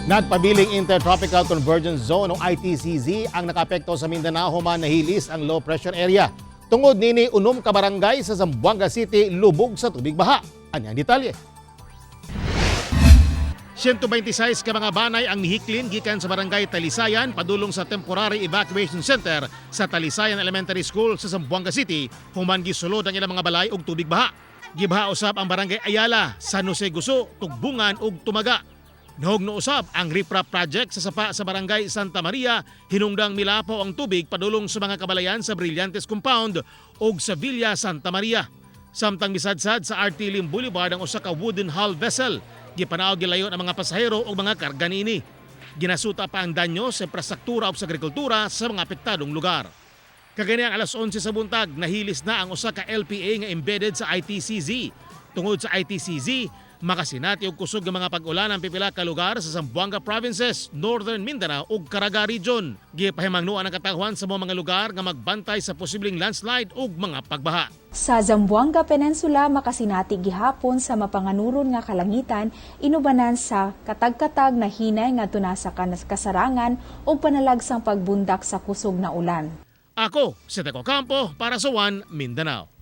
Nagpabiling Intertropical Convergence Zone o ITCZ ang nakapekto sa Mindanao human nahilis ang low pressure area. Tungod nini unom ka barangay sa Zamboanga City lubog sa tubig baha. Anyang detalye. 126 ka mga banay ang nihiklin gikan sa barangay Talisayan padulong sa Temporary Evacuation Center sa Talisayan Elementary School sa Zamboanga City human gisulod ang ilang mga balay og tubig baha. Gibaha usab ang barangay Ayala, San Jose Guso, Tugbungan ug Tumaga. Nahog no usab ang riprap project sa sapa sa barangay Santa Maria, hinungdang milapaw ang tubig padulong sa mga kabalayan sa Brillantes Compound ug sa Villa Santa Maria. Samtang misadsad sa RT Lim Boulevard ang usa ka wooden hull vessel, gipanaog gilayon ang mga pasahero ug mga karga niini. Ginasuta pa ang danyo sa infrastruktura ug sa agrikultura sa mga apektadong lugar. Kaganiang alas 11 sa buntag, nahilis na ang usa ka LPA nga embedded sa ITCZ. Tungod sa ITCZ, makasinati og kusog nga mga pag-ulan ang pipila ka lugar sa Zamboanga Provinces, Northern Mindanao ug Caraga Region. Gipahimangnuan ang katawhan sa mga lugar nga magbantay sa posibleng landslide ug mga pagbaha. Sa Zamboanga Peninsula, makasinati gihapon sa mapanganuron nga kalangitan, inubanan sa katag-katag na hinay nga tuna sa kasarangan ug panalagsang pagbundak sa kusog na ulan. Ako, si Teco Campo para sa One Mindanao.